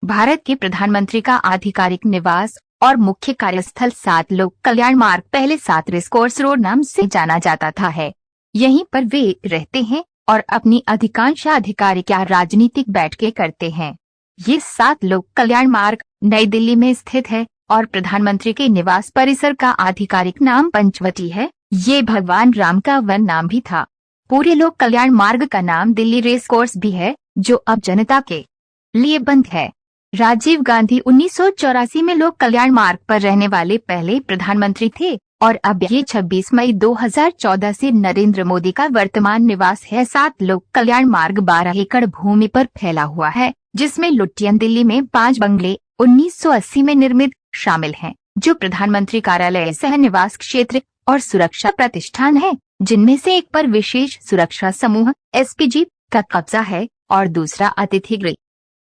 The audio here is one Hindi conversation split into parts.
भारत के प्रधानमंत्री का आधिकारिक निवास और मुख्य कार्यस्थल 7 लोक कल्याण मार्ग पहले 7 रेसकोर्स रोड नाम से जाना जाता था है। यहीं पर वे रहते हैं और अपनी अधिकांश आधिकारिक या राजनीतिक बैठकें करते हैं। ये 7 लोक कल्याण मार्ग नई दिल्ली में स्थित है और प्रधानमंत्री के निवास परिसर का आधिकारिक नाम पंचवटी है। ये भगवान राम का वन नाम भी था। पूरे लोक कल्याण मार्ग का नाम दिल्ली रेस कोर्स भी है, जो अब जनता के लिए बंद है। राजीव गांधी 1984 में लोक कल्याण मार्ग पर रहने वाले पहले प्रधानमंत्री थे और अब ये 26 मई 2014 से नरेंद्र मोदी का वर्तमान निवास है। 7 लोक कल्याण मार्ग 12 एकड़ भूमि पर फैला हुआ है, जिसमें लुटियन दिल्ली में 5 बंगले 1980 में निर्मित शामिल हैं, जो प्रधानमंत्री कार्यालय सह निवास क्षेत्र और सुरक्षा प्रतिष्ठान है, जिनमें से एक पर विशेष सुरक्षा समूह एसपीजी का कब्जा है और दूसरा अतिथि गृह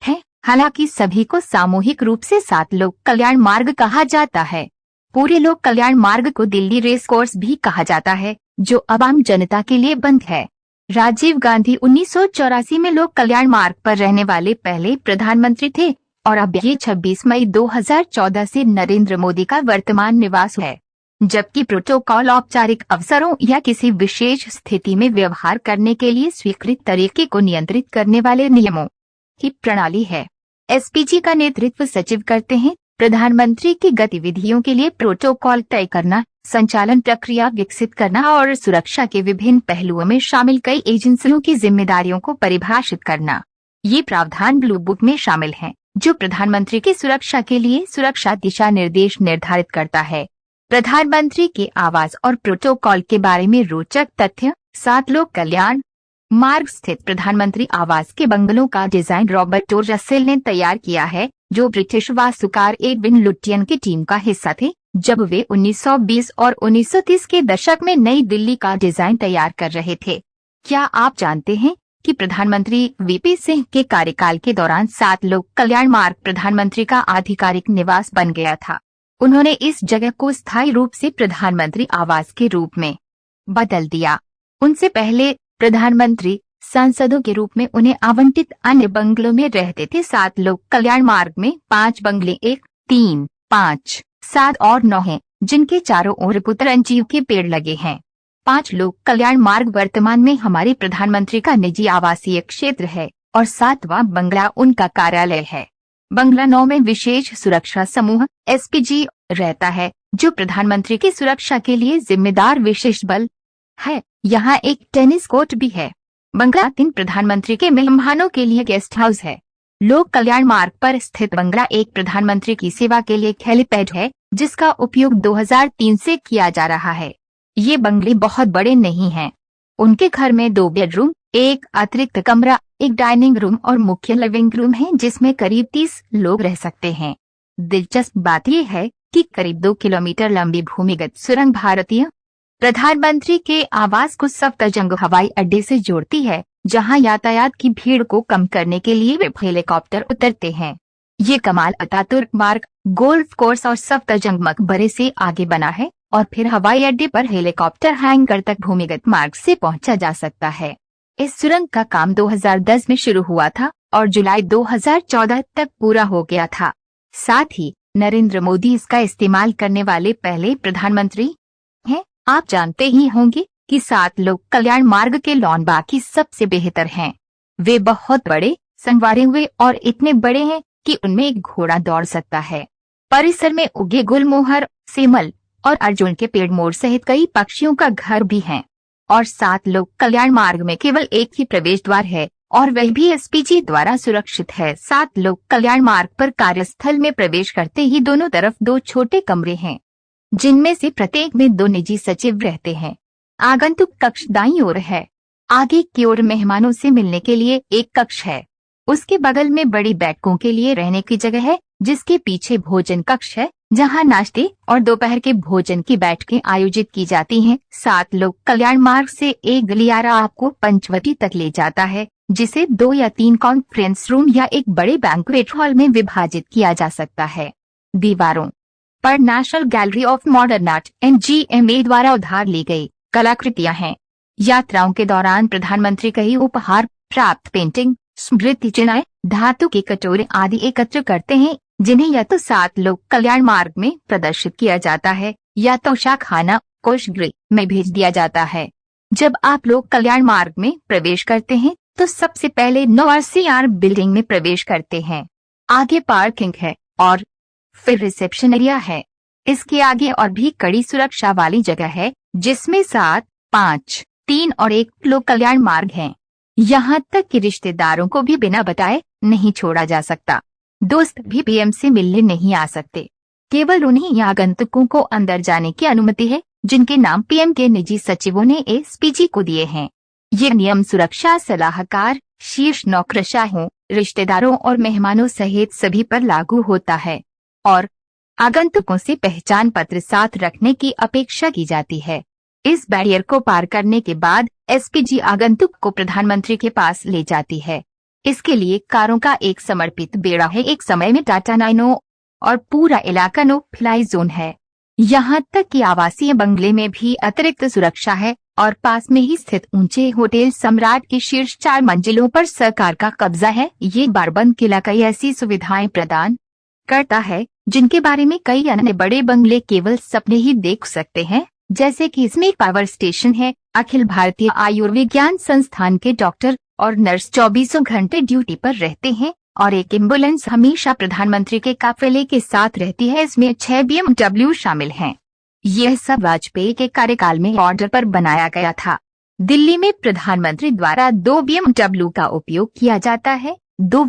है। हालांकि सभी को सामूहिक रूप से 7 लोक कल्याण मार्ग कहा जाता है। पूरे लोक कल्याण मार्ग को दिल्ली रेस कोर्स भी कहा जाता है, जो अब आम जनता के लिए बंद है। राजीव गांधी 1984 में लोक कल्याण मार्ग पर रहने वाले पहले प्रधानमंत्री थे और अब ये 26 मई 2014 से नरेंद्र मोदी का वर्तमान निवास है। जबकि प्रोटोकॉल औपचारिक अवसरों या किसी विशेष स्थिति में व्यवहार करने के लिए स्वीकृत तरीके को नियंत्रित करने वाले नियमों की प्रणाली है। एसपीजी का नेतृत्व सचिव करते हैं। प्रधानमंत्री की गतिविधियों के लिए प्रोटोकॉल तय करना, संचालन प्रक्रिया विकसित करना और सुरक्षा के विभिन्न पहलुओं में शामिल कई एजेंसियों की जिम्मेदारियों को परिभाषित करना। ये प्रावधान ब्लू बुक में शामिल हैं, जो प्रधानमंत्री की सुरक्षा के लिए सुरक्षा दिशा निर्देश निर्धारित करता है। प्रधानमंत्री के आवास और प्रोटोकॉल के बारे में रोचक तथ्य। 7 लोक कल्याण मार्ग स्थित प्रधानमंत्री आवास के बंगलों का डिजाइन रॉबर्ट ओ रसेल ने तैयार किया है, जो ब्रिटिश वास्तुकार एडविन लुटियन की टीम का हिस्सा थे जब वे 1920 और 1930 के दशक में नई दिल्ली का डिजाइन तैयार कर रहे थे। क्या आप जानते हैं कि प्रधानमंत्री वीपी सिंह के कार्यकाल के दौरान 7 लोक कल्याण मार्ग प्रधानमंत्री का आधिकारिक निवास बन गया था। उन्होंने इस जगह को स्थायी रूप से प्रधानमंत्री आवास के रूप में बदल दिया। उनसे पहले प्रधानमंत्री सांसदों के रूप में उन्हें आवंटित अन्य बंगलों में रहते थे। 7 लोक कल्याण मार्ग में 5 बंगले 1, 3, 5, 7 और 9 हैं, जिनके चारों ओर पुतरंजीव के पेड़ लगे हैं। 5 लोक कल्याण मार्ग वर्तमान में हमारे प्रधानमंत्री का निजी आवासीय क्षेत्र है और 7वां बंगला उनका कार्यालय है। बंगला 9 में विशेष सुरक्षा समूह एसपीजी रहता है, जो प्रधानमंत्री की सुरक्षा के लिए जिम्मेदार विशेष बल है। यहाँ एक टेनिस कोर्ट भी है। बंगला 3 प्रधानमंत्री के मेहमानों के लिए गेस्ट हाउस है। लोक कल्याण मार्ग पर स्थित बंगला 1 प्रधानमंत्री की सेवा के लिए हेलीपैड है, जिसका उपयोग 2003 से किया जा रहा है। ये बंगले बहुत बड़े नहीं हैं। उनके घर में 2 बेडरूम, 1 अतिरिक्त कमरा, 1 डाइनिंग रूम और मुख्य लिविंग रूम है, जिसमें करीब 30 लोग रह सकते हैं। दिलचस्प बात यह है कि करीब 2 किलोमीटर लंबी भूमिगत सुरंग भारतीय प्रधानमंत्री के आवास को सफदरजंग हवाई अड्डे से जोड़ती है, जहां यातायात की भीड़ को कम करने के लिए वे हेलीकॉप्टर उतरते हैं। ये कमाल अतातुर्क मार्ग गोल्फ कोर्स और सफदरजंग मकबरे से आगे बना है और फिर हवाई अड्डे पर हेलीकॉप्टर हैंगर तक भूमिगत मार्ग से पहुंचा जा सकता है। इस सुरंग का काम 2010 में शुरू हुआ था और जुलाई 2014 तक पूरा हो गया था। साथ ही नरेंद्र मोदी इसका इस्तेमाल करने वाले पहले प्रधानमंत्री हैं। आप जानते ही होंगे कि 7 लोक कल्याण मार्ग के लॉन बाकी सबसे बेहतर हैं। वे बहुत बड़े, संवारे हुए और इतने बड़े हैं कि उनमें एक घोड़ा दौड़ सकता है। परिसर में उगे गुलमोहर, सेमल और अर्जुन के पेड़, मोर सहित कई पक्षियों का घर भी है। और 7 लोक कल्याण मार्ग में केवल एक ही प्रवेश द्वार है और वह भी एसपीजी द्वारा सुरक्षित है। 7 लोक कल्याण मार्ग पर कार्यस्थल में प्रवेश करते ही दोनों तरफ 2 छोटे कमरे हैं, जिनमें से प्रत्येक में 2 निजी सचिव रहते हैं। आगंतुक कक्ष दाईं ओर है। आगे की ओर मेहमानों से मिलने के लिए एक कक्ष है। उसके बगल में बड़ी बैठकों के लिए रहने की जगह है, जिसके पीछे भोजन कक्ष है, जहां नाश्ते और दोपहर के भोजन की बैठकें आयोजित की जाती हैं। 7 लोक कल्याण मार्ग से एक गलियारा आपको पंचवटी तक ले जाता है, जिसे 2 या 3 कॉन्फ्रेंस रूम या एक बड़े बैंक्वेट हॉल में विभाजित किया जा सकता है। दीवारों पर national gallery of modern art (NGMA) द्वारा उधार ली गई कलाकृतियां हैं। यात्राओं के दौरान प्रधानमंत्री कई उपहार प्राप्त पेंटिंग, स्मृति चिन्ह, धातु के कटोरे आदि एकत्र करते हैं, जिन्हें या तो 7 लोक कल्याण मार्ग में प्रदर्शित किया जाता है या तो शाखाना कोषगृह में भेज दिया जाता है। जब आप लोक कल्याण मार्ग में प्रवेश करते हैं तो सबसे पहले 9 RCR बिल्डिंग में प्रवेश करते हैं। आगे पार्किंग है और फिर रिसेप्शन एरिया है। इसके आगे और भी कड़ी सुरक्षा वाली जगह है, जिसमें 7, 5, 3 और 1 लोक कल्याण मार्ग हैं। यहाँ तक कि रिश्तेदारों को भी बिना बताए नहीं छोड़ा जा सकता। दोस्त भी पीएम से मिलने नहीं आ सकते। केवल उन्हीं आगंतुकों को अंदर जाने की अनुमति है जिनके नाम पीएम के निजी सचिवों ने एसपीजी को दिए हैं। ये नियम सुरक्षा सलाहकार, शीर्ष नौकरशाहों, रिश्तेदारों और मेहमानों सहित सभी पर लागू होता है और आगंतुकों से पहचान पत्र साथ रखने की अपेक्षा की जाती है। इस बैरियर को पार करने के बाद एसपीजी आगंतुक को प्रधानमंत्री के पास ले जाती है। इसके लिए कारों का एक समर्पित बेड़ा है। एक समय में टाटा नैनो और पूरा इलाका नो फ्लाई जोन है। यहाँ तक कि आवासीय बंगले में भी अतिरिक्त सुरक्षा है और पास में ही स्थित ऊंचे होटल सम्राट की शीर्ष 4 मंजिलों पर सरकार का कब्जा है। ये बारबंद किला कई ऐसी सुविधाएं प्रदान करता है जिनके बारे में कई अन्य बड़े बंगले केवल सपने ही देख सकते हैं, जैसे कि इसमें एक पावर स्टेशन है। अखिल भारतीय आयुर्विज्ञान संस्थान के डॉक्टर और नर्स 24 घंटे ड्यूटी पर रहते हैं और एक एम्बुलेंस हमेशा प्रधानमंत्री के काफिले के साथ रहती है। इसमें 6 BMW शामिल हैं। यह सब वाजपेयी के कार्यकाल में ऑर्डर पर बनाया गया था। दिल्ली में प्रधानमंत्री द्वारा 2 BMW का उपयोग किया जाता है। 2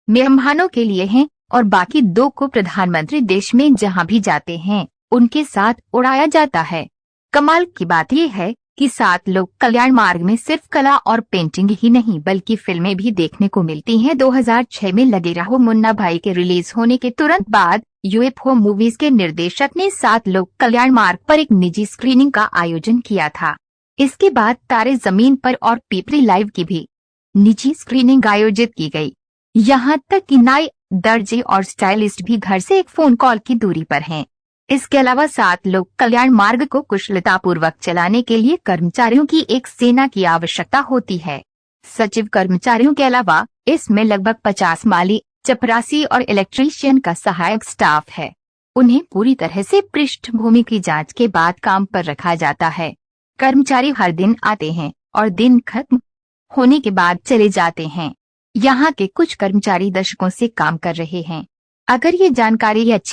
मेहमानों के लिए हैं और बाकी 2 को प्रधानमंत्री देश में जहां भी जाते हैं उनके साथ उड़ाया जाता है। कमाल की बात यह है कि 7 लोक कल्याण मार्ग में सिर्फ कला और पेंटिंग ही नहीं बल्कि फिल्में भी देखने को मिलती हैं। 2006 में लगे रहो मुन्ना भाई के रिलीज होने के तुरंत बाद यूएफओ मूवीज के निर्देशक ने 7 लोक कल्याण मार्ग पर एक निजी स्क्रीनिंग का आयोजन किया था। इसके बाद तारे जमीन पर और पीपरी लाइव की भी निजी स्क्रीनिंग आयोजित की गई। यहाँ तक कि नाई, दर्जी और स्टाइलिस्ट भी घर से एक फोन कॉल की दूरी पर हैं। इसके अलावा 7 लोक कल्याण मार्ग को कुशलतापूर्वक चलाने के लिए कर्मचारियों की एक सेना की आवश्यकता होती है। सचिव कर्मचारियों के अलावा इसमें लगभग 50 माली, चपरासी और इलेक्ट्रीशियन का सहायक स्टाफ है। उन्हें पूरी तरह से पृष्ठभूमि की जांच के बाद काम पर रखा जाता है। कर्मचारी हर दिन आते हैं और दिन खत्म होने के बाद चले जाते हैं। यहाँ के कुछ कर्मचारी दशकों से काम कर रहे हैं। अगर ये जानकारी अच्छी